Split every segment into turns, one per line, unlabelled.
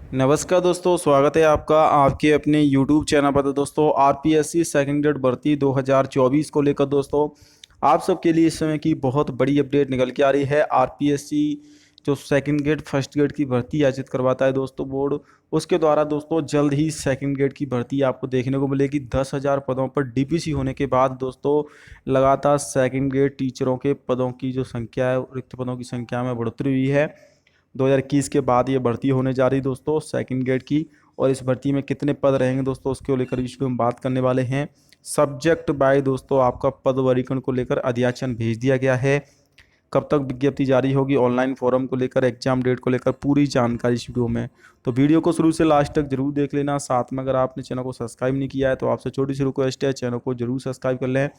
नमस्कार दोस्तों, स्वागत है आपका आपके अपने YouTube चैनल पर। तो दोस्तों आरपीएससी सेकंड ग्रेड भर्ती 2024 को लेकर दोस्तों आप सबके लिए इस समय की बहुत बड़ी अपडेट निकल के आ रही है। आरपीएससी जो सेकंड ग्रेड फर्स्ट ग्रेड की भर्ती आयोजित करवाता है दोस्तों बोर्ड, उसके द्वारा दोस्तों जल्द ही सेकंड ग्रेड की भर्ती आपको देखने को मिलेगी। 10,000 पदों पर डीपीसी होने के बाद दोस्तों लगातार सेकंड ग्रेड टीचरों के पदों की जो संख्या है, रिक्त पदों की संख्या में बढ़ोतरी हुई है। 2021 के बाद ये भर्ती होने जा रही दोस्तों सेकंड ग्रेड की। और इस भर्ती में कितने पद रहेंगे दोस्तों उसको लेकर इस वीडियो में बात करने वाले हैं। सब्जेक्ट बाय दोस्तों आपका पद वर्गीकरण को लेकर अध्याचन भेज दिया गया है। कब तक विज्ञप्ति जारी होगी, ऑनलाइन फॉर्म को लेकर, एग्जाम डेट को लेकर पूरी जानकारी इस वीडियो में। तो वीडियो को शुरू से लास्ट तक जरूर देख लेना। साथ में अगर आपने चैनल को सब्सक्राइब नहीं किया है तो आपसे छोटी सी रिक्वेस्ट है, चैनल को जरूर सब्सक्राइब कर लें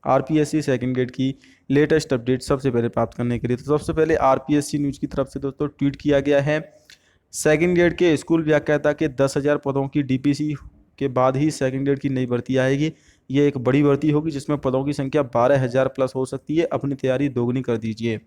आरपीएससी सेकंड ग्रेड की लेटेस्ट अपडेट सबसे पहले प्राप्त करने के लिए। तो सबसे पहले आरपीएससी न्यूज़ की तरफ से दोस्तों ट्वीट किया गया है। सेकंड ग्रेड के स्कूल व्याख्याता के 10,000 पदों की डीपीसी के बाद ही सेकंड ग्रेड की नई भर्ती आएगी। ये एक बड़ी भर्ती होगी जिसमें पदों की संख्या 12,000 प्लस हो सकती है। अपनी तैयारी दोगुनी कर दीजिए।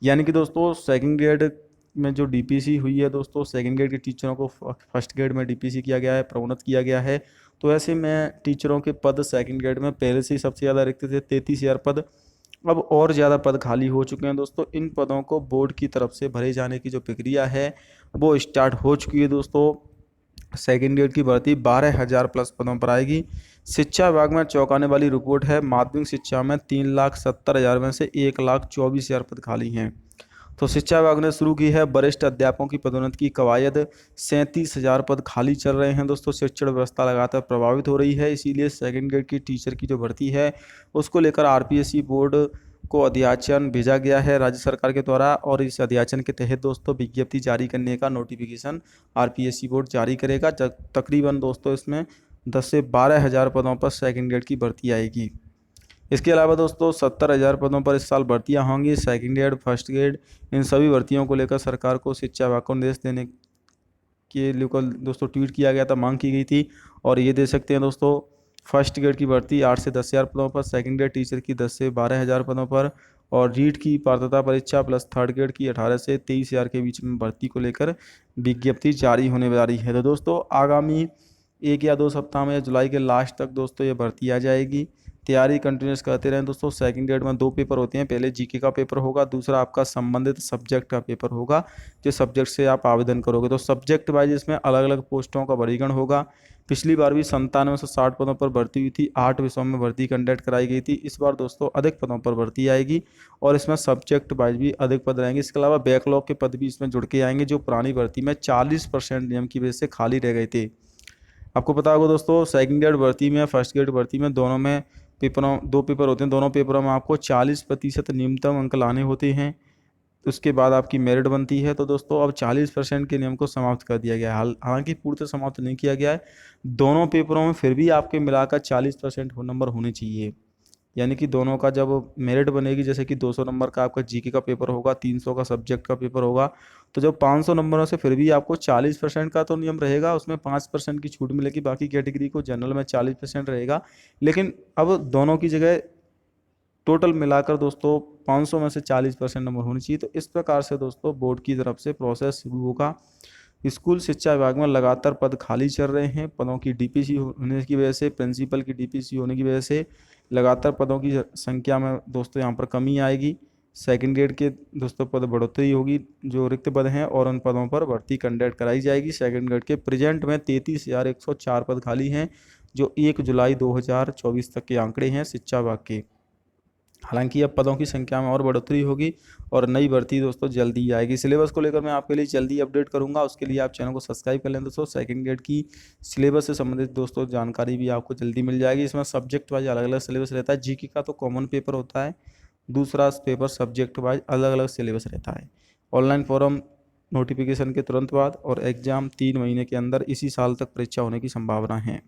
यानी कि दोस्तों सेकंड ग्रेड में जो डीपीसी हुई है दोस्तों, सेकंड ग्रेड के टीचरों को फर्स्ट ग्रेड में डीपीसी किया गया है, प्रोन्नत किया गया है। तो ऐसे में टीचरों के पद सेकंड ग्रेड में पहले से ही सबसे ज़्यादा रिक्त थे, 33,000 पद। अब और ज़्यादा पद खाली हो चुके हैं दोस्तों। इन पदों को बोर्ड की तरफ से भरे जाने की जो प्रक्रिया है वो स्टार्ट हो चुकी है दोस्तों। सेकंड ग्रेड की भर्ती 12,000 प्लस पदों पर आएगी। शिक्षा विभाग में चौंकाने वाली रिपोर्ट है। माध्यमिक शिक्षा में 3,70,000 में से 1,24,000 पद खाली हैं। तो शिक्षा विभाग ने शुरू की है वरिष्ठ अध्यापकों की पदोन्नति की कवायद। 37,000 पद खाली चल रहे हैं दोस्तों। शिक्षण व्यवस्था लगातार प्रभावित हो रही है, इसीलिए सेकंड ग्रेड की टीचर की जो भर्ती है उसको लेकर आरपीएससी बोर्ड को अध्याचन भेजा गया है राज्य सरकार के द्वारा। और इस अध्याचन के तहत दोस्तों विज्ञप्ति जारी करने का नोटिफिकेशन आरपीएससी बोर्ड जारी करेगा। तकरीबन दोस्तों इसमें 10 से 12,000 पदों पर सेकंड ग्रेड की भर्ती आएगी। इसके अलावा दोस्तों 70,000 पदों पर इस साल भर्तियां होंगी। सेकंड ग्रेड फर्स्ट ग्रेड इन सभी भर्तियों को लेकर सरकार को शिक्षा विभाग को निर्देश देने के लिए कल दोस्तों ट्वीट किया गया था, मांग की गई थी। और ये दे सकते हैं दोस्तों फर्स्ट ग्रेड की भर्ती 8 से 10,000 पदों पर, सेकंड ग्रेड टीचर की 10 से 12,000 पदों पर, और रीट की पात्रता परीक्षा प्लस थर्ड ग्रेड की 18 से 23,000 के बीच में भर्ती को लेकर विज्ञप्ति जारी होने वाली है। तो दोस्तों आगामी 1 या 2 सप्ताह में जुलाई के लास्ट तक दोस्तों ये भर्ती आ जाएगी। तैयारी कंटिन्यूस करते रहें दोस्तों। सेकंड ग्रेड में 2 पेपर होते हैं, पहले जीके का पेपर होगा, दूसरा आपका संबंधित सब्जेक्ट का पेपर होगा। जिस सब्जेक्ट से आप आवेदन करोगे तो सब्जेक्ट वाइज इसमें अलग अलग पोस्टों का वर्गीकरण होगा। पिछली बार भी 97 से 60 पदों पर भर्ती हुई थी, 8 विषयों में भर्ती कंडक्ट कराई गई थी। इस बार दोस्तों अधिक पदों पर भर्ती आएगी और इसमें सब्जेक्ट वाइज भी अधिक पद रहेंगे। इसके अलावा बैकलॉग के पद भी इसमें जुड़ के आएंगे, जो पुरानी भर्ती में 40% नियम की वजह से खाली रह गए थे। आपको पता होगा दोस्तों सेकंड ग्रेड भर्ती में फर्स्ट ग्रेड भर्ती में दोनों में पेपरों 2 पेपर होते हैं। दोनों पेपरों में आपको 40% न्यूनतम अंक लाने होते हैं। उसके बाद आपकी मेरिट बनती है। तो दोस्तों अब 40% के नियम को समाप्त कर दिया गया है। हालांकि पूर्णतः समाप्त नहीं किया गया है दोनों पेपरों में, फिर भी आपके मिलाकर 40% नंबर होने चाहिए। यानी कि दोनों का जब मेरिट बनेगी, जैसे कि 200 नंबर का आपका जीके का पेपर होगा, 300 का सब्जेक्ट का पेपर होगा, तो जब 500 नंबरों से फिर भी आपको 40% का तो नियम रहेगा, उसमें 5% की छूट मिलेगी। बाकी कैटेगरी को जनरल में 40% रहेगा। लेकिन अब दोनों की जगह टोटल मिलाकर दोस्तों 500 में से 40% नंबर होनी चाहिए। तो इस प्रकार से दोस्तों बोर्ड की तरफ से प्रोसेस शुरू होगा। स्कूल शिक्षा विभाग में लगातार पद खाली चल रहे हैं। पदों की डीपीसी होने की वजह से, प्रिंसिपल की डीपीसी होने की वजह से लगातार पदों की संख्या में दोस्तों यहाँ पर कमी आएगी। सेकंड ग्रेड के दोस्तों पद बढ़ोतरी होगी जो रिक्त पद हैं, और उन पदों पर भर्ती कंडक्ट कराई जाएगी। सेकंड ग्रेड के प्रेजेंट में 33,104 पद खाली हैं, जो 1 जुलाई 2024 तक के आंकड़े हैं शिक्षा विभाग के। हालांकि अब पदों की संख्या में और बढ़ोतरी होगी और नई भर्ती दोस्तों जल्दी आएगी। सिलेबस को लेकर मैं आपके लिए जल्दी अपडेट करूंगा, उसके लिए आप चैनल को सब्सक्राइब कर लें दोस्तों। सेकंड ग्रेड की सिलेबस से संबंधित दोस्तों जानकारी भी आपको जल्दी मिल जाएगी। इसमें सब्जेक्ट वाइज अलग अलग सिलेबस रहता है। जीके का तो कॉमन पेपर होता है, दूसरा पेपर सब्जेक्ट वाइज अलग अलग सिलेबस रहता है। ऑनलाइन फॉर्म नोटिफिकेशन के तुरंत बाद और एग्जाम 3 महीने के अंदर इसी साल तक परीक्षा होने की संभावना है।